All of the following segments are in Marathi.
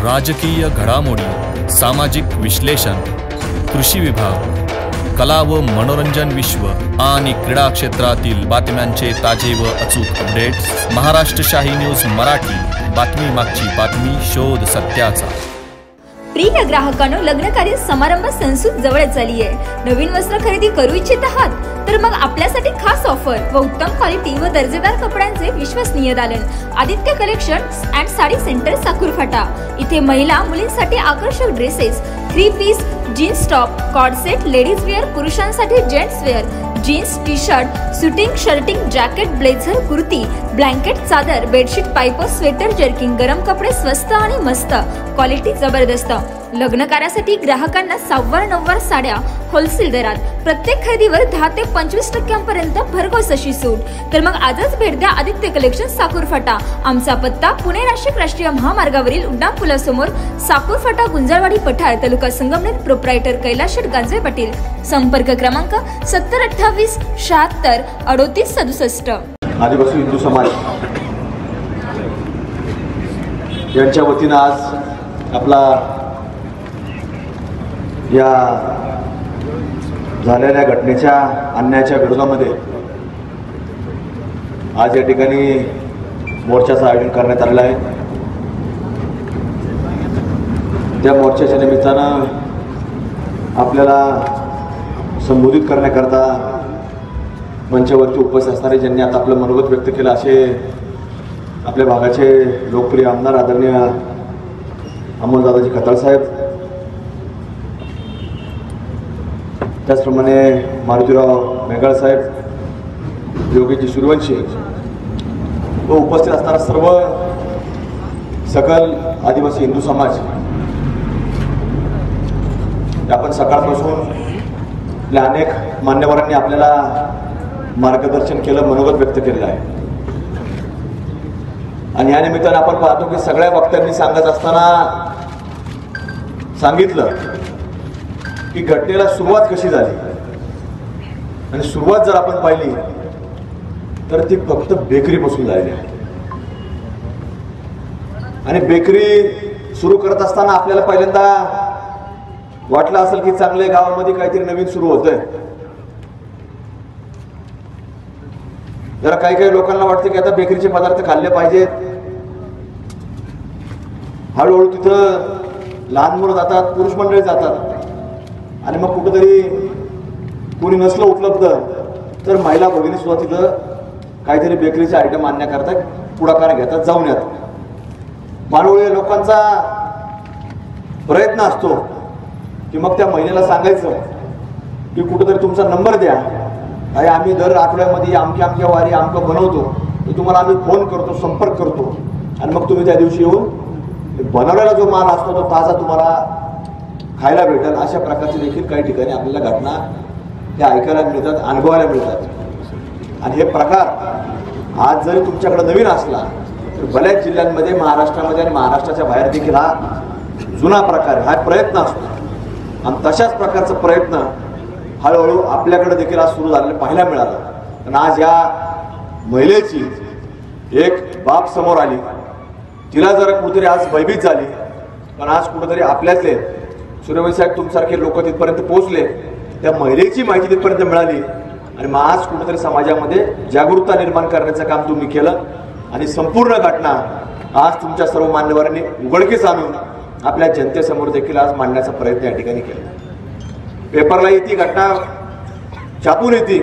राजकीय घडामोडी, सामाजिक विश्लेषण, कृषी विभाग, कला व मनोरंजन विश्व आणि क्रीडा क्षेत्रातील बातम्यांचे ताजे व अचूक अपडेट्स। महाराष्ट्र शाही न्यूज मराठी, बातमी मागची बातमी, शोध सत्याचा। प्रिय ग्राहकांनो, लग्न कार्य समारंभ संसूत जवळच आली आहे। नवीन वस्त्र खरेदी करू इच्छित आहात तर मग आपल्यासाठी खास ऑफर व उत्तम क्वालिटी व दर्जेदार कपड्यांचे विश्वसनीय दालन Aditya collections and sari centre Sakurphata. इथे महिला मुलींसाठी आकर्षक dresses, 3 piece, jeans top, cord set, ladies wear, पुरुषांसाठी gents wear, jeans, T shirt, suiting, shirting, jacket, blazer, kurti, blanket, चादर, बेडशीट, पायपर, स्वेटर, जर्किंग, गरम कपडे स्वस्त आणि मस्त, क्वालिटी जबरदस्त। लग्न कार्यासाठी ग्राहकांना 900 साड्या होलसेल दरात, प्रत्येक खरेदीवर 10 ते 25% भरघोस अशी सूट। तर मग आजच भेट द्या आदित्य कलेक्शन साकुरफाटा। आमचा पत्ता पुणे नाशिक राष्ट्रीय महामार्गावरील उड्डाण पुलासमोर, साकुरफाटा, गुंजारवाडी पठार, तालुका संगमनेर। प्रोप्रायटर कैलाश गांजे पाटील। संपर्क क्रमांक 7028 76 38 67। आदिवासी हिंदू समाज यांच्या वतीनं आज आपला या झालेल्या घटनेच्या अन्यायाच्या विरोधामध्ये आज या ठिकाणी मोर्चाचं आयोजन करण्यात आलेलं आहे। त्या मोर्चाच्या निमित्तानं आपल्याला संबोधित करण्याकरता मंचावरती उपस्थित असणारे ज्यांनी आता आपलं मनोगत व्यक्त केलं असे आपल्या भागाचे लोकप्रिय आमदार आदरणीय अमोलदादाजी खताळ साहेब, त्याचप्रमाणे मारुतीराव मेघाळ साहेब, योगीजी सूर्यवंशी व उपस्थित असणारा सर्व सकल आदिवासी हिंदू समाज, आपण सकाळपासून आपल्या अनेक मान्यवरांनी आपल्याला मार्गदर्शन केलं, मनोगत व्यक्त केलेलं आहे। आणि या निमित्तानं आपण पाहतो की सगळ्या वक्त्यांनी सांगत असताना सांगितलं की घटनेला सुरुवात कशी झाली, आणि सुरुवात जर आपण पाहिली तर ती फक्त बेकरीपासून झालेली आहे। आणि बेकरी सुरू करत असताना आपल्याला पहिल्यांदा वाटलं असेल की चांगले गावामध्ये काहीतरी नवीन सुरू होतंय। जरा काही लोकांना वाटतं की आता बेकरीचे पदार्थ खाल्ले पाहिजेत। हळूहळू तिथं लहान मुलं जातात, पुरुष मंडळी जातात, आणि मग कुठेतरी कोणी नसलं उपलब्ध तर महिला भगिनी सुद्धा तिथं काहीतरी बेकरीचे आयटम आणण्याकरता पुढाकार घेतात, जाऊन येतात। मानवळी लोकांचा प्रयत्न असतो की मग त्या महिलेला सांगायचं की कुठेतरी तुमचा नंबर द्या, अरे आम्ही दर आठवड्यामध्ये आमक्या वारी आमकं बनवतो, तर तुम्हाला आम्ही फोन करतो, संपर्क करतो, आणि मग तुम्ही त्या दिवशी येऊन बनवलेला जो माल असतो तो ताजा तुम्हाला खायला भेटेल। अशा प्रकारचे देखील काही ठिकाणी आपल्याला घटना त्या ऐकायला मिळतात, अनुभवायला मिळतात। आणि हे प्रकार आज जरी तुमच्याकडे नवीन असला तर बऱ्याच जिल्ह्यांमध्ये, महाराष्ट्रामध्ये आणि महाराष्ट्राच्या बाहेर देखील हा जुना प्रकार, हा प्रयत्न असतो। आणि तशाच प्रकारचा प्रयत्न हळूहळू आपल्याकडे देखील आज सुरू झालेलं पाहायला मिळालं। पण आज या महिलेची एक बाब समोर आली, तिला जरा कुठेतरी आज भयभीत झाली, पण आज कुठेतरी आपल्यातले सूर्यवंशी साहेब तुमच्यासारखे लोक तिथपर्यंत पोहोचले, त्या महिलेची माहिती तिथपर्यंत मिळाली, आणि मग आज कुठेतरी समाजामध्ये जागरूकता निर्माण करण्याचं काम तुम्ही केलं। आणि संपूर्ण घटना आज तुमच्या सर्व मान्यवरांनी उघडकीस आणून आपल्या जनतेसमोर देखील आज मांडण्याचा प्रयत्न या ठिकाणी केला। पेपरला येते घटना, छापून येते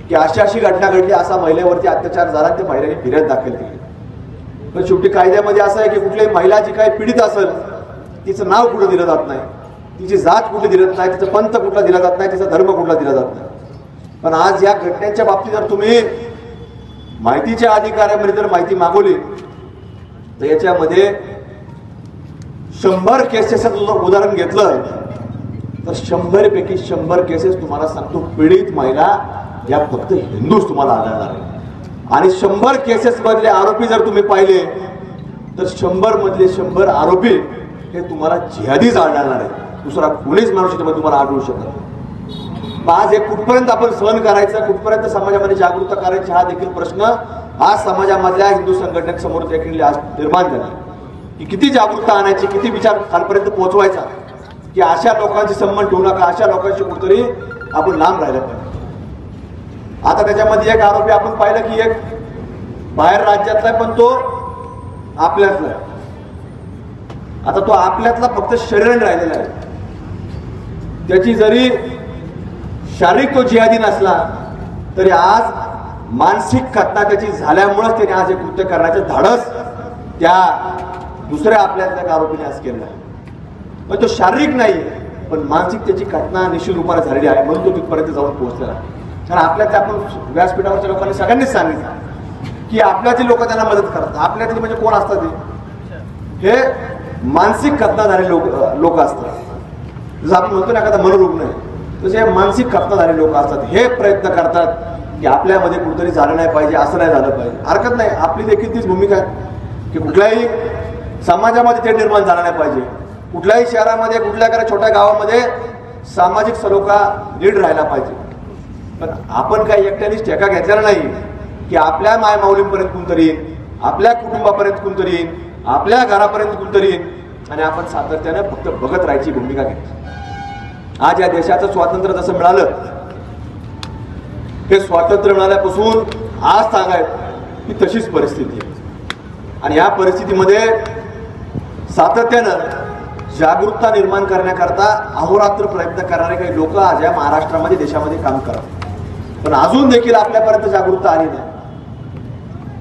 की अशी घटना घडली, असा महिलेवरती अत्याचार झाला, ते महिलेने फिर्याद दाखल केली। पण शेवटी कायद्यामध्ये असं आहे की कुठलीही महिला जी काही पीडित असेल तिचं नाव कुठं दिलं जात नाही, तिची जात कुठे दिलं नाही, तिचा पंथ कुठला दिला जात नाही, तिचा धर्म कुठला दिला जात नाही। पण आज या घटनेच्या बाबतीत जर तुम्ही माहितीच्या अधिकाऱ्यामध्ये जर माहिती मागवली तर याच्यामध्ये 100 केसेसचं उदाहरण घेतलं तर 100 पैकी 100 केसेस तुम्हाला सांगतो पीडित महिला या फक्त हिंदूच तुम्हाला आढळणार आहे। आणि 100 केसेस मधले आरोपी जर तुम्ही पाहिले तर 100 मधले 100 आरोपी हे तुम्हाला जिहादीच आढळणार आहे, दुसरा कोणीच माणूस त्यामध्ये तुम्हाला आढळू शकत नाही। आज हे कुठपर्यंत आपण सहन करायचं, कुठपर्यंत समाजामध्ये जागरूकता करायची, हा देखील प्रश्न आज समाजामधल्या हिंदू संघटनेसमोर देखील आज निर्माण झाला की किती जागरूकता आणायची, किती विचार खालपर्यंत पोहोचवायचा की अशा लोकांची संबंध ठेवू नका, अशा लोकांशी कुठतरी आपण लांब राहिलं पाहिजे. आता त्याच्यामध्ये एक आरोपी आपण पाहिलं की एक बाहेर राज्यातला पण तो आपल्यातला. आता तो आपल्यातला फक्त शरीराने राहिलेला आहे. त्याची जरी शारीरिक तो जिहादी नसला तरी आज मानसिक खतना त्याची झाल्यामुळेच त्याने आज हे कृत्य करण्याचं धाडस त्या दुसऱ्या आपल्यातल्या आरोपीने आज केलं आहे. पण तो शारीरिक नाही पण मानसिक त्याची घटना निश्चित रूपाने झालेली आहे म्हणून तो तिथपर्यंत जाऊन पोहोचलेला. कारण आपल्यातल्या आपण व्यासपीठावरच्या लोकांनी सगळ्यांनीच सांगितलं की आपल्यातली लोक त्यांना मदत करतात. आपल्यातली म्हणजे कोण असतात हे मानसिक खतना झालेले लोक असतात. जसं आपण म्हणतो ना एखादा मनोरुग्ण आहे तसे मानसिक खतना झालेले लोक असतात. हे प्रयत्न करतात की आपल्यामध्ये कुठेतरी झालं नाही पाहिजे, असं नाही झालं पाहिजे. हरकत नाही, आपली देखील तीच भूमिका आहे की कुठल्याही समाजामध्ये ते निर्माण झालं नाही पाहिजे. कुठल्याही शहरामध्ये कुठल्या एखाद्या छोट्या गावामध्ये सामाजिक सलोखा नीट राहायला पाहिजे. पण आपण काही एकट्यानेच ठेका घेतलेला नाही की आपल्या मायमाऊलींपर्यंत कोणतरी येईल, आपल्या कुटुंबापर्यंत कोणतरी येईल, आपल्या घरापर्यंत कोणतरी येईल आणि आपण सातत्याने फक्त बघत राहायची भूमिका घेतली. आज या देशाचं स्वातंत्र्य जसं मिळालं हे स्वातंत्र्य मिळाल्यापासून आज सांगायचं की तशीच परिस्थिती आहे. आणि या परिस्थितीमध्ये सातत्यानं जागरूकता निर्माण करण्याकरता अहोरात्र प्रयत्न करणारे काही लोक आज या महाराष्ट्रामध्ये देशामध्ये काम करतात. पण अजून देखील आपल्यापर्यंत जागरूकता आली नाही.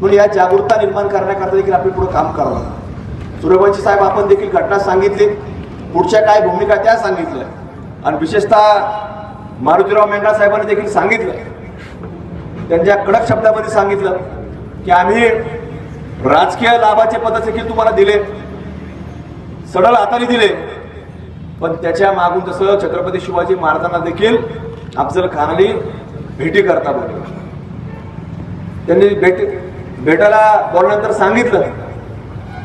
म्हणून या जागरूकता निर्माण करण्याकरता देखील आपली पुढे काम करावं लागतं. सूर्यवंशी साहेब आपण देखील घटना सांगितली, पुढच्या काय भूमिका त्या सांगितल्या आणि विशेषतः मारुतीराव मेंढा साहेबांनी देखील सांगितलं. त्यांच्या कडक शब्दामध्ये सांगितलं की आम्ही राजकीय लाभाचे पद देखील तुम्हाला दिले, सडल हाताने दिले, पण त्याच्या मागून जसं छत्रपती शिवाजी महाराजांना देखील अफजल खानाने भेटी करता बोलले. त्यांनी भेटायला बोलल्यानंतर सांगितलं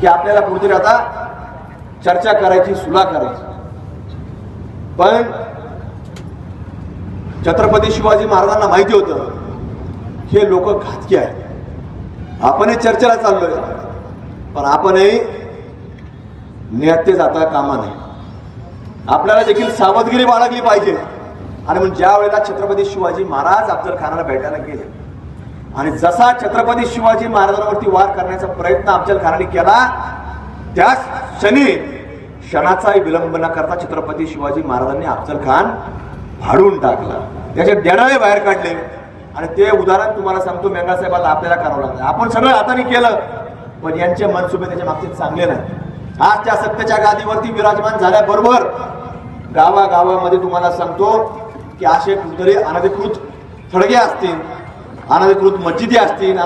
की आपल्याला कुठेतरी आता चर्चा करायची, सुलह करायची. पण छत्रपती शिवाजी महाराजांना माहिती होतं हे लोक घातकी आहेत. आपणही चर्चेला चाललोय पण आपणही निहत्ते जाता कामा नये. आपल्याला देखील सावधगिरी बाळगली पाहिजे. आणि मग ज्या वेळेला छत्रपती शिवाजी महाराज अफजल खानाला भेटायला गेले आणि जसा छत्रपती शिवाजी महाराजांवरती वार करण्याचा प्रयत्न अफजल खानाने केला त्याच क्षणाचाही विलंब न करता छत्रपती शिवाजी महाराजांनी अफजल खान फाडून टाकला, त्याचे देणारे बाहेर काढले. आणि ते उदाहरण तुम्हाला सांगतो मेंढा साहेबांना आपल्याला करावं लागलं. आपण सगळं हाताने केलं पण यांचे मनसुबे त्याच्या मागचे चांगले नाही. आज त्या सत्तेच्या गादीवरती विराजमान झाल्याबरोबर गावागावामध्ये तुम्हाला सांगतो की असे कुठेतरी अनधिकृत थडगे असतील, अनधिकृत मस्जिदी असतील,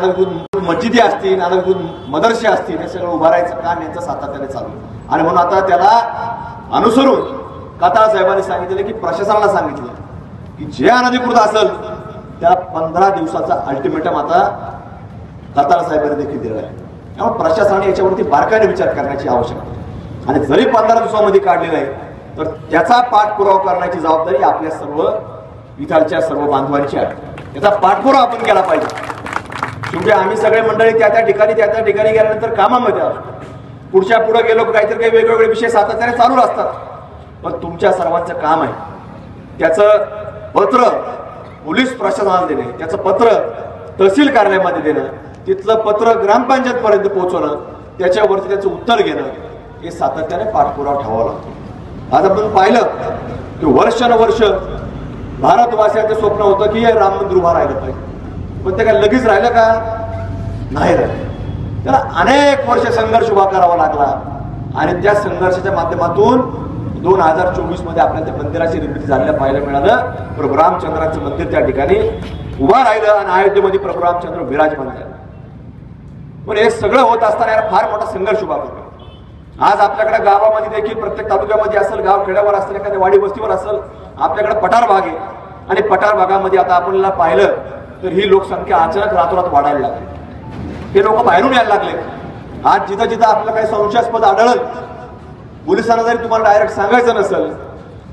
अनधिकृत मदरसे असतील, हे सगळं उभारायचं काम यांचं सातत्याने चालू. आणि म्हणून आता त्याला अनुसरून काताळ साहेबांनी सांगितलं की प्रशासनाला सांगितलं की जे अनधिकृत असेल त्याला 15 दिवसाचा अल्टिमेटम आता काताळ साहेबांनी देखील दिला आहे. त्यामुळे प्रशासनाने याच्यावरती बारकाईने विचार करण्याची आवश्यकता आहे. आणि जरी 15 दिवसामध्ये काढले नाही तर त्याचा पाठपुरावा करण्याची जबाबदारी आपल्या सर्व इथालच्या सर्व बांधवांची आहे. त्याचा पाठपुरावा आपण केला पाहिजे. शेवटी आम्ही सगळे मंडळी त्या ठिकाणी गेल्यानंतर कामामध्ये असतो. पुढच्या पुढे गेलो काहीतरी काही वेगवेगळे विषय सातत्याने चालू असतात. पण तुमच्या सर्वांचं काम आहे त्याचं पत्र पोलीस प्रशासनाला देणे, त्याचं पत्र तहसील कार्यालयामध्ये देणं, तिथलं पत्र ग्रामपंचायत पर्यंत पोहोचवणं, त्याच्यावरती त्याचं उत्तर घेणं, हे सातत्याने पाठपुरावा ठेवावा लागतो. आज आपण पाहिलं की वर्षानुवर्ष भारतवासियांचं स्वप्न होतं की हे राम मंदिर उभा राहिलं पाहिजे. पण ते काय लगेच राहिलं का? नाही राहिलं. त्याला अनेक वर्ष संघर्ष उभा करावा लागला. आणि त्या संघर्षाच्या माध्यमातून 2024 मध्ये आपल्याला त्या मंदिराची निर्मिती झालेल्या पाहायला मिळालं. प्रभू रामचंद्राचं मंदिर त्या ठिकाणी उभा राहिलं आणि अयोध्येमध्ये प्रभू रामचंद्र विराजमान झाले. पण हे सगळं होत असताना याला फार मोठा संघर्ष उभा करतो. आज आपल्याकडे गावामध्ये देखील प्रत्येक तालुक्यामध्ये असेल, गाव खेड्यावर असेल, एखाद्या वाडी वस्तीवर असेल, आपल्याकडे पठार भाग आहे. आणि पठार भागामध्ये आता आपल्याला पाहिलं तर ही लोकसंख्या अचानक रातोरात वाढायला लागली. हे लोक बाहेरून यायला लागले. आज जिथं जिथं आपल्याला काही संशयास्पद आढळलं, पोलिसांना जरी तुम्हाला डायरेक्ट सांगायचं नसेल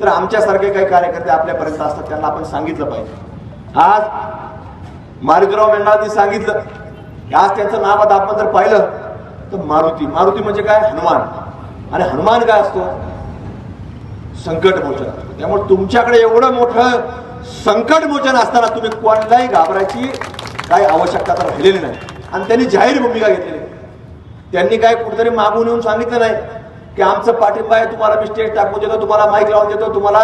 तर आमच्यासारखे काही कार्यकर्ते आपल्यापर्यंत असतात, त्यांना आपण सांगितलं पाहिजे. आज मारुतीराव मेंढांनी सांगितलं की आज त्यांचं नाव आता आपण जर पाहिलं तर मारुती. मारुती म्हणजे काय? हनुमान. आणि हनुमान काय असतो? संकट मोचन. त्यामुळे तुमच्याकडे एवढं मोठं संकट मोचन असताना तुम्ही कोणालाही घाबरायची काही आवश्यकता तर राहिलेली नाही. आणि त्यांनी जाहीर भूमिका घेतलेली. त्यांनी काय कुठेतरी मागून येऊन सांगितलं नाही की आमचं पाठिंबा आहे, तुम्हाला मी स्टेज टाकून देतो, तुम्हाला माईक लावून देतो, तुम्हाला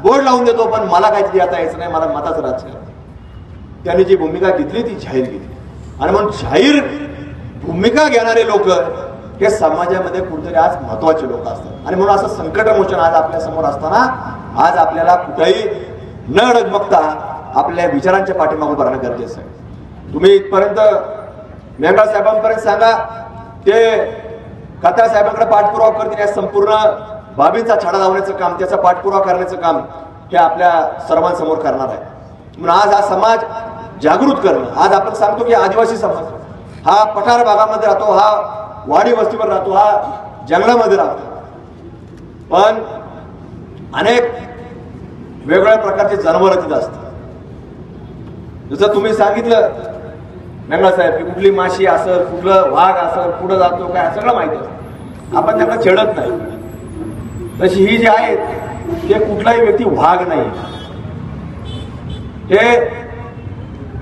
बोर्ड लावून देतो, पण मला काही तिथे आता यायचं नाही, मला मताचं राजकारण. त्यांनी जी भूमिका घेतली ती जाहीर घेतली. आणि म्हणून जाहीर भूमिका घेणारे लोक हे समाजामध्ये कुठेतरी आज महत्वाचे लोक असतात. आणि म्हणून असं संकटमोचन आज आपल्या समोर असताना आज आपल्याला कुठेही न डगमगता आपल्या विचारांच्या पाठीमागून उभं राहणं गरजेचं आहे. तुम्ही इथपर्यंत मेंगाळ साहेबांपर्यंत सांगा, ते खताळ साहेबांकडे पाठपुरावा करतील. या संपूर्ण बाबींचा छडा लावण्याचं काम, त्याचा पाठपुरावा करण्याचं काम हे आपल्या सर्वांसमोर करणार आहे. म्हणून आज हा समाज जागृत करणं. आज आपण सांगतो की आदिवासी समाज हा पठार भागामध्ये राहतो, हा वाडी वस्तीवर राहतो, हा जंगलामध्ये राहतो, पण अनेक वेगवेगळ्या प्रकारचे जनावर तिथे असतात. जसं तुम्ही सांगितलं मेंगाळ साहेब की कुठली माशी असेल, कुठलं वाघ असेल, कुठं जातो काय सगळं माहिती असतं, आपण त्यांना छेडत नाही. तशी ही जी आहेत ते कुठलाही व्यक्ती वाघ नाही, हे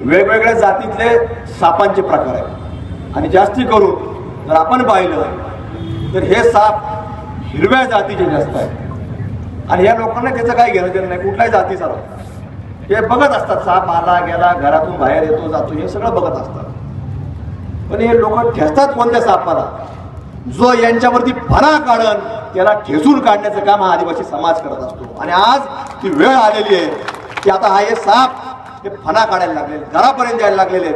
वेगवेगळ्या जातीतले सापांचे प्रकार आहेत. आणि जास्ती करून जर आपण पाहिलं तर हे साप हिरव्या जातीचे जास्त आहेत. आणि या लोकांना त्याचं काही घेणं देणं नाही, कुठल्याही जातीचा हे बघत असतात. साप आला गेला, घरातून बाहेर येतो जातो, हे सगळं बघत असतात. पण हे लोक ठेचतात कोणत्या सापाला? जो यांच्यावरती फणा काढन त्याला ठेचून काढण्याचं काम हा आदिवासी समाज करत असतो. आणि आज ती वेळ आलेली आहे की आता हा हे साप हे फणा काढायला लागलेले, घरापर्यंत यायला लागलेले.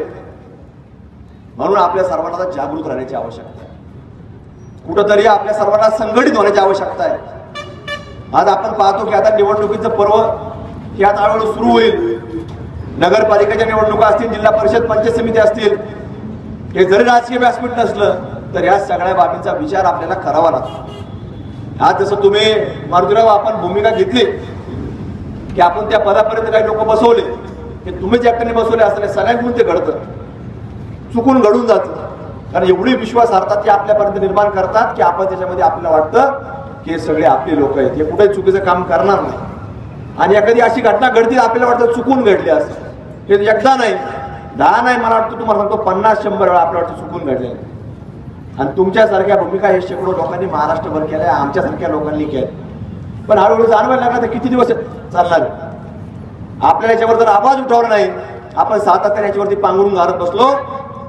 म्हणून आपल्या सर्वांना जागृत राहण्याची आवश्यकता आहे. कुठंतरी आपल्या सर्वांना संघटित होण्याची आवश्यकता आहे. आज आपण पाहतो की आता निवडणुकीचं पर्व हे आता हळूहळू सुरू होईल. नगरपालिकेच्या निवडणुका असतील, जिल्हा परिषद पंचायत समिती असतील, हे जरी राजकीय व्यासपीठ नसलं तर या सगळ्या बाबींचा विचार आपल्याला करावा लागतो. आज जसं तुम्ही मारुतीराव आपण भूमिका घेतली की आपण त्या पदापर्यंत काही लोक बसवले, हे तुम्हीच एकट्याने बसवले असले, सगळ्यांकडून ते घडतं, चुकून घडून जातं. कारण एवढी विश्वासार्हता ती आपल्यापर्यंत निर्माण करतात की आपण त्याच्यामध्ये आपल्याला वाटतं की हे सगळे आपले लोक आहेत, हे कुठेही चुकीचं काम करणार नाही. आणि एखादी अशी घटना घडती आपल्याला वाटतं चुकून घडली असं, हे एकदा नाही 10 नाही, मला वाटतं तुम्हाला सांगतो 50-100 वेळा आपल्याला वाटतं चुकून घडलेलं. आणि तुमच्यासारख्या भूमिका हे शेकडो लोकांनी महाराष्ट्रभर केल्या, आमच्यासारख्या लोकांनी केल्या. पण हळूहळू जाणवायला लागला तर किती दिवस चालणार? आपल्या याच्यावर जर आवाज उठवला नाही, आपण सातत्याने याच्यावरती पांघरून घालत बसलो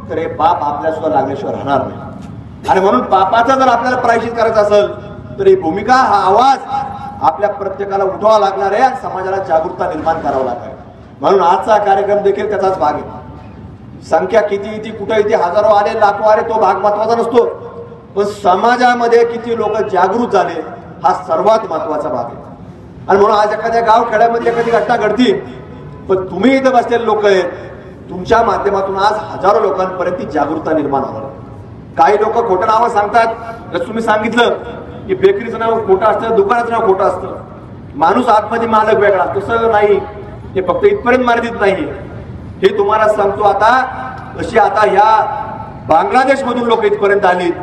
तर हे पाप आपल्याला सुद्धा लागल्याशिवाय राहणार नाही. आणि म्हणून पापाचा जर आपल्याला प्रायश्चित करायचं असेल तर ही भूमिका, हा आवाज आपल्या प्रत्येकाला उठवावा लागणार आहे आणि समाजाला जागरूकता निर्माण करावं लागणार आहे. म्हणून आजचा कार्यक्रम देखील त्याचाच भाग आहे. संख्या किती ती कुठे इथे हजारो आले, लाखो आले, तो भाग महत्वाचा नसतो, पण समाजामध्ये किती लोक जागृत झाले हा सर्वात महत्वाचा भाग आहे. आणि म्हणून आज एखाद्या गाव खेड्यामध्ये एखादी घटना घडती, पण तुम्ही इथं बसलेले लोक आहेत, तुमच्या माध्यमातून आज हजारो लोकांपर्यंत ती जागरूकता निर्माण होणार. काही लोक खोटं नावं सांगतात. जसं तुम्ही सांगितलं की बेकरीचं नाव खोटं असतं, दुकानाचं नाव खोटं असतं, माणूस आतमध्ये मालक वेगळा, तसं नाही. हे फक्त इथपर्यंत मर्यादित नाही, हे तुम्हाला सांगतो. आता अशी आता ह्या बांगलादेश मधून लोक इथपर्यंत आलीत.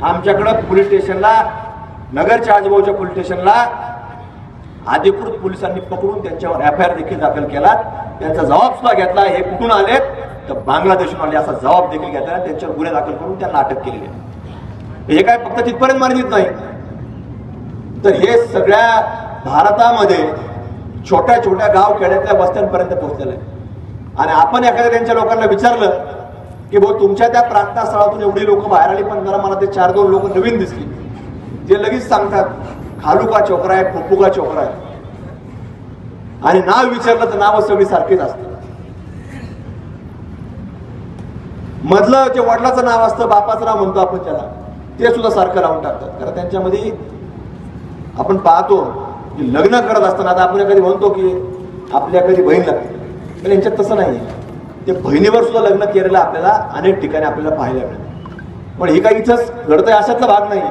आमच्याकडं पोलीस स्टेशनला, नगरच्या आजूबाजूच्या पोलीस स्टेशनला अधिकृत पोलिसांनी पकडून त्यांच्यावर FIR देखील दाखल केला. त्यांचा जबाब सुद्धा घेतला. हे कुठून आलेत तर बांगलादेशून आले असा जबाब देखील घेतला. त्यांच्यावर गुन्हे दाखल करून त्यांना अटक केलेली आहे. हे काय फक्त तिथपर्यंत मर्यादित नाही, तर हे सगळ्या भारतामध्ये छोट्या छोट्या गाव खेड्यातल्या वस्त्यांपर्यंत पोहोचलेलं आहे. आणि आपण एखाद्या त्यांच्या लोकांना विचारलं की भाऊ तुमच्या त्या प्रार्थनास्थळातून एवढी लोक बाहेर आली, पण जरा मला ते 4-2 लोक नवीन दिसली, ते लगेच सांगतात खालुका चोकरा आहे, फुप्पुका चोकरा आहे. आणि नाव विचारलं तर नाव सगळी सारखीच असतात. मधलं जे वडिलाचं नाव असतं, बापाचं नाव म्हणतो आपण त्याला, ते सुद्धा सारखं लावून टाकतात. कारण त्यांच्यामध्ये आपण पाहतो की लग्न करत असताना, आता आपण कधी म्हणतो की आपल्या कधी बहीण लागते, पण यांच्यात तसं नाही. ते बहिणीवर सुद्धा लग्न केलेलं आपल्याला अनेक ठिकाणी आपल्याला पाहायला मिळतं. पण हे काही इथंच घडतंय अशातला भाग नाही,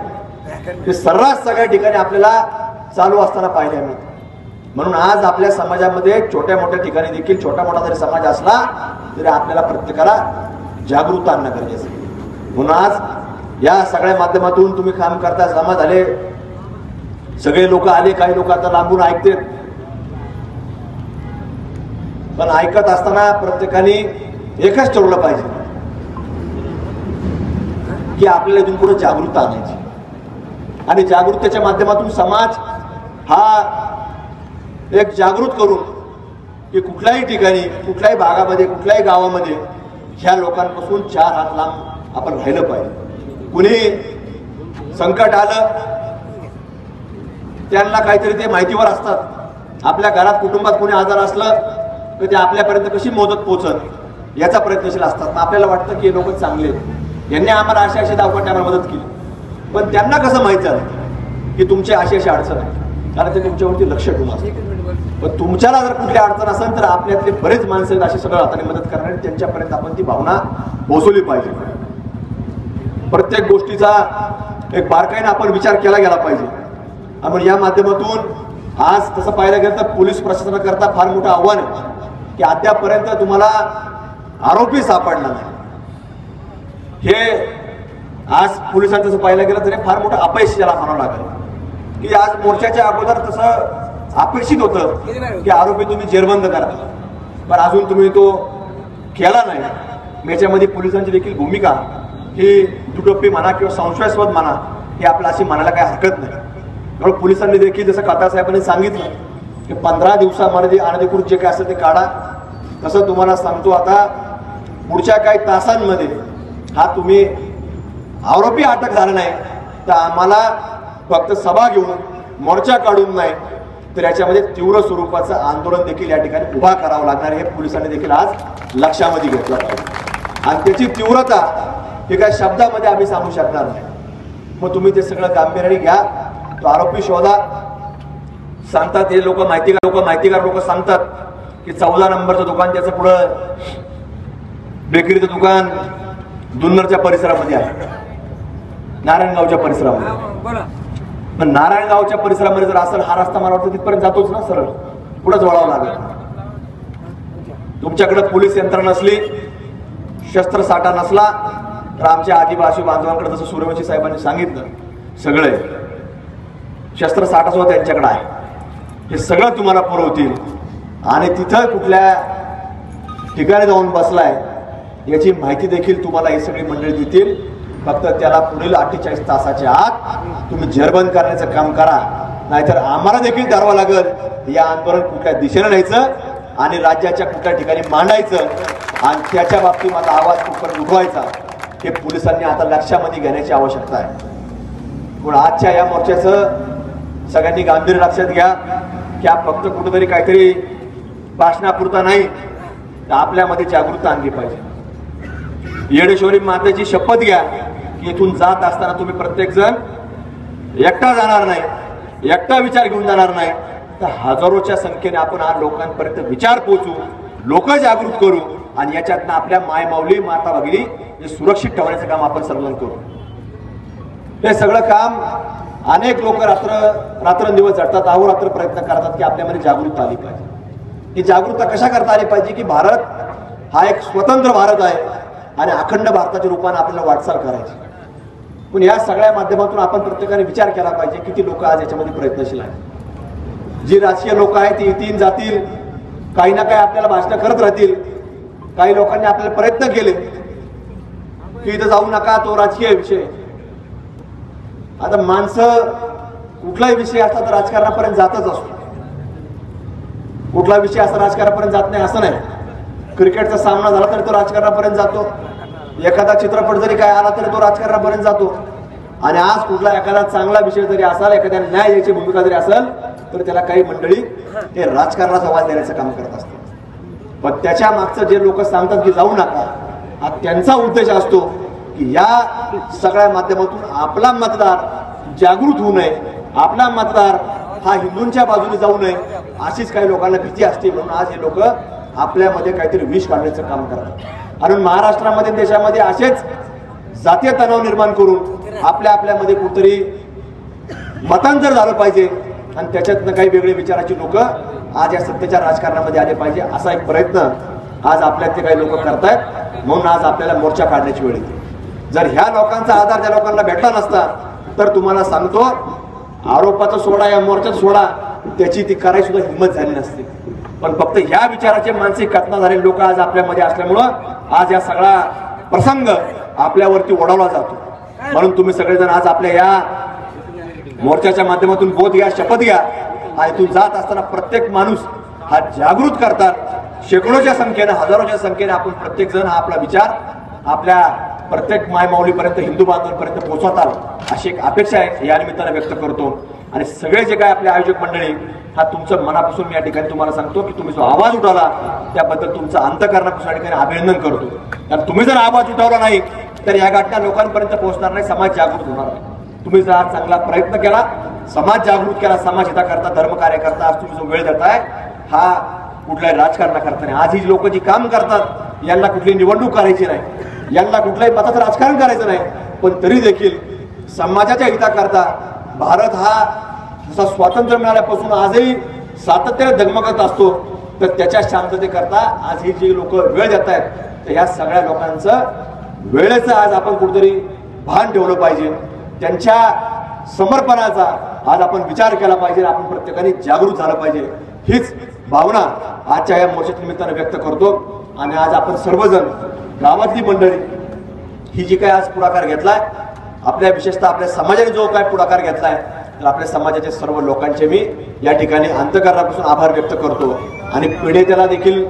ते सर्रास सगळ्या ठिकाणी आपल्याला चालू असताना पाहायला मिळतं. म्हणून आज आपल्या समाजामध्ये छोट्या मोठ्या ठिकाणी देखील, छोटा मोठा जरी समाज असला तरी आपल्याला प्रत्येकाला जागरूकता आणणं गरजेचं आहे. म्हणून आज या सगळ्या माध्यमातून तुम्ही काम करता, जमा झाले, सगळे लोक आले, काही लोक आता लांबून ऐकते, पण ऐकत असताना प्रत्येकाने एकच ठरवलं पाहिजे की आपल्याला इथून पुढे जागरूकता आणायची आणि जागरूकतेच्या माध्यमातून समाज हा एक जागृत करून की कुठल्याही ठिकाणी, कुठल्याही भागामध्ये, कुठल्याही गावामध्ये ह्या लोकांपासून 4 हात लांब आपण राहिलं पाहिजे. कुणी संकट आलं त्यांना काहीतरी ते माहितीवर असतात. आपल्या घरात कुटुंबात कोणी आजार असलं तर ते आपल्यापर्यंत कशी मदत पोहोचत याचा प्रयत्नशील असतात. आपल्याला वाटतं की हे लोक चांगले, यांनी आम्हाला अशी दाखवण्यात आम्हाला मदत केली, पण त्यांना कसं माहित झालं की तुमची अशी अडचण आहे, कारण ते तुमच्यावरती लक्ष ठेवून असतात. पण तुमच्याला जर कुठली अडचण असेल तर आपल्यातले बरेच माणसं आहेत अशी सगळं हाताने मदत करणारे, त्यांच्यापर्यंत आपण ती भावना पोहोचवली पाहिजे. प्रत्येक गोष्टीचा एक बारकाईने आपण विचार केला गेला पाहिजे. आपण या माध्यमातून आज तसं पाहायला गेलं तर पोलीस प्रशासनाकरता फार मोठं आव्हान आहे की अद्यापर्यंत तुम्हाला आरोपी सापडला नाही. हे आज पोलिसांचं जसं पाहायला गेलं तरी फार मोठं अपयश याला म्हणावं लागेल की आज मोर्चाच्या अगोदर तसं अपेक्षित होतं की आरोपी तुम्ही जेरबंद करा, पण अजून तुम्ही तो केला नाही. याच्यामध्ये पोलिसांची देखील भूमिका ही दुटप्पी म्हणा किंवा संशयास्पद म्हणा हे आपलं अशी म्हणायला काही हरकत नाही. कारण पोलिसांनी देखील जसं खासदार साहेबांनी सांगितलं की 15 दिवसामध्ये अनधिकृत जे काय असेल ते काढा. तसं तुम्हाला सांगतो आता पुढच्या काही तासांमध्ये हा तुम्ही आरोपी अटक झाला नाही तर आम्हाला फक्त सभा घेऊन मोर्चा काढून नाही तर याच्यामध्ये तीव्र स्वरूपाचं आंदोलन देखील या ठिकाणी उभा करावं लागणार हे पोलिसांनी देखील आज लक्षामध्ये घेतलं पाहिजे. आणि त्याची तीव्रता हे काय शब्दामध्ये आम्ही सांगू शकणार नाही. मग तुम्ही ते सगळं गांभीर्याने घ्या, तो आरोपी शोधा. सांगतात हे लोक माहितीगार लोक सांगतात की 14 नंबरचं दुकान, त्याचं पुढं बेकरीचं दुकान जुन्नरच्या परिसरामध्ये आहे, नारायणगावच्या परिसरामध्ये. पण नारायणगावच्या परिसरामध्ये जर असेल हा रस्ता मला वाटतं तिथपर्यंत जातोच ना, सरळ पुढंच वळावं लागेल. तुमच्याकडे पोलीस यंत्रणा नसली, शस्त्रसाठा नसला तर आमच्या आदिवासी बांधवांकडे जसं सूर्यवंशी साहेबांनी सांगितलं सगळे शस्त्रसाठा सुद्धा त्यांच्याकडे आहे. हे सगळं तुम्हाला पुरवतील आणि तिथं कुठल्या ठिकाणी जाऊन बसलाय याची माहिती देखील तुम्हाला ही सगळी मंडळी देतील. फक्त त्याला पुढील 48 तासाच्या आत तुम्ही जेरबंद करण्याचं काम करा, नाहीतर आम्हाला देखील ठरवावं लागेल या आंदोलन कुठल्या दिशेने न्यायचं आणि राज्याच्या कुठल्या ठिकाणी मांडायचं आणि त्याच्या बाबतीत माझा आवाज कुठपर्यंत उठवायचा हे पोलिसांनी आता लक्षामध्ये घेण्याची आवश्यकता आहे. म्हणून आजच्या या मोर्चाचं सगळ्यांनी गांभीर्य लक्षात घ्या की हा फक्त कुठेतरी काहीतरी भाषणापुरता नाही तर आपल्यामध्ये जागरूकता आणली पाहिजे. येडेश्वरी मातेची शपथ घ्या की इथून जात असताना तुम्ही प्रत्येक जण एकटा जाणार नाही, एकटा विचार घेऊन जाणार नाही, तर हजारोच्या संख्येने आपण आज लोकांपर्यंत विचार पोहोचू, लोक जागृत करू आणि याच्यातनं आपल्या मायमाऊली माता भगिनी हे सुरक्षित ठेवण्याचं काम आपण सर्वजण करू. हे सगळं काम अनेक लोक रात्रंदिवस झटतात, अहोरात्र प्रयत्न करतात की आपल्यामध्ये जागरूकता आली पाहिजे. ही जागरूकता कशा करता आली पाहिजे की भारत हा एक स्वतंत्र भारत आहे आणि अखंड भारताच्या रूपाने आपल्याला वाटचाल करायची. पण या सगळ्या माध्यमातून आपण प्रत्येकाने विचार केला पाहिजे किती लोक आज याच्यामध्ये प्रयत्नशील आहेत. जी राजकीय लोक आहेत ती येतील जातील, काही ना काही आपल्याला भाषण करत राहतील. काही लोकांनी आपल्याला प्रयत्न केले की इथं जाऊ नका, तो राजकीय विषय. आता माणसं कुठलाही विषय असला तर राजकारणापर्यंत जातच असतो. कुठला विषय असा राजकारणापर्यंत जात नाही असं नाही. क्रिकेटचा सामना झाला तरी तो राजकारणापर्यंत जातो, एखादा चित्रपट जरी काय आला तरी तो राजकारणापर्यंत जातो. आणि आज कुठला एखादा चांगला विषय जरी असेल, एखाद्या न्याय द्यायची भूमिका जरी असेल तर त्याला काही मंडळी हे राजकारणाचा आवाज देण्याचं काम करत असतात. पण त्याच्या मागचं जे लोक सांगतात की जाऊ नका, हा त्यांचा उद्देश असतो की या सगळ्या माध्यमातून आपला मतदार जागृत होऊ नये, आपला मतदार हा हिंदूंच्या बाजूने जाऊ नये अशीच काही लोकांना भीती असते. म्हणून आज हे लोक आपल्यामध्ये काहीतरी विष काढण्याचं काम करतात. आणि महाराष्ट्रामध्ये देशामध्ये असेच जातीय तणाव निर्माण करून आपल्यामध्ये कुठतरी मतांतर झालं पाहिजे आणि त्याच्यातनं काही वेगळे विचाराची लोक आज या सत्तेच्या राजकारणामध्ये आले पाहिजे असा एक प्रयत्न आज आपल्यातले काही लोक करतायत. म्हणून आज आपल्याला मोर्चा काढण्याची वेळ येते. जर ह्या लोकांचा आधार त्या लोकांना भेटला नसता तर तुम्हाला सांगतो आरोपाचा सोडा या मोर्चाचा सोडा त्याची ती करायची सुद्धा हिंमत झाली नसती. पण फक्त ह्या विचाराचे मानसिक कथना झालेले लोक आज आपल्यामध्ये असल्यामुळं आज या सगळा प्रसंग आपल्यावरती ओढवला जातो. म्हणून तुम्ही सगळेजण आज आपल्या या मोर्चाच्या माध्यमातून बोध घ्या, शपथ घ्या. हा इथून जात असताना प्रत्येक माणूस हा जागृत करतात. शेकडोच्या संख्येने, हजारोच्या संख्येने आपण प्रत्येक जण हा आपला विचार आपल्या प्रत्येक मायमाऊलीपर्यंत, हिंदू बांधवांपर्यंत पोहोचवताल अशी एक अपेक्षा आहे या निमित्ताने व्यक्त करतो. आणि सगळे जे काय आपले आयोजक मंडळी, हा तुमचं मनापासून मी या ठिकाणी तुम्हाला सांगतो की तुम्ही जो आवाज उठवला त्याबद्दल तुमचं अंतःकरणापासून या ठिकाणी अभिनंदन करतो. कारण तुम्ही जर आवाज उठवला नाही तर या घटना लोकांपर्यंत पोहोचणार नाही, समाज जागृत होणार नाही. तुम्ही जर आज चांगला प्रयत्न केला, समाज जागृत केला, समाज हिताकरता, धर्म कार्य करता आज तुम्ही जो वेळ देताय हा कुठल्याही राजकारणाकरता नाही. आज ही लोक जी काम करतात यांना कुठली निवडणूक करायची नाही, यांना कुठल्याही पदाचं राजकारण करायचं नाही, पण तरी देखील समाजाच्या हिताकरता भारत हा जसा स्वातंत्र्य मिळाल्यापासून आजही सातत्याने धगमगत असतो, तर त्याच्या शांततेकरता आज ही जी लोक वेळ देत आहेत तर या सगळ्या लोकांचं वेळेचं आज आपण कुठेतरी भान ठेवलं पाहिजे. त्यांच्या समर्पणाचा आज आपण विचार केला पाहिजे, आपण प्रत्येकाने जागृत झालं पाहिजे. हीच भावना आजच्या या मोर्चाच्या निमित्ताने व्यक्त करतो. आणि आज आपण सर्वजण गावातली मंडळी ही जी काय आज पुढाकार घेतलाय, आपल्या विशेषतः आपल्या समाजाने जो काय पुढाकार घेतलाय, तर आपल्या समाजाच्या सर्व लोकांचे मी या ठिकाणी अंतःकरणापासून आभार व्यक्त करतो. आणि पिढी त्याला देखील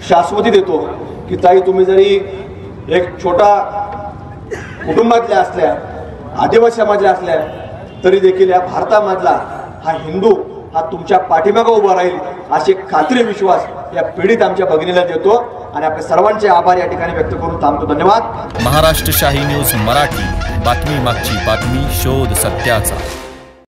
शाश्वती देतो की ताई तुम्ही जरी एक छोटा कुटुंबातल्या असल्या, आदिवासी समाजातल्या असल्या, तरी देखील या भारतामधला हा हिंदू हा तुमच्या पाठीमागे उभा राहील अशी खात्री विश्वास या पीडित आमच्या भगिनीला देतो. आणि आपल्या सर्वांचे आभार या ठिकाणी व्यक्त करून थांबतो. धन्यवाद. महाराष्ट्र शाही न्यूज मराठी, बातमी मागची बातमी, शोध सत्याचा.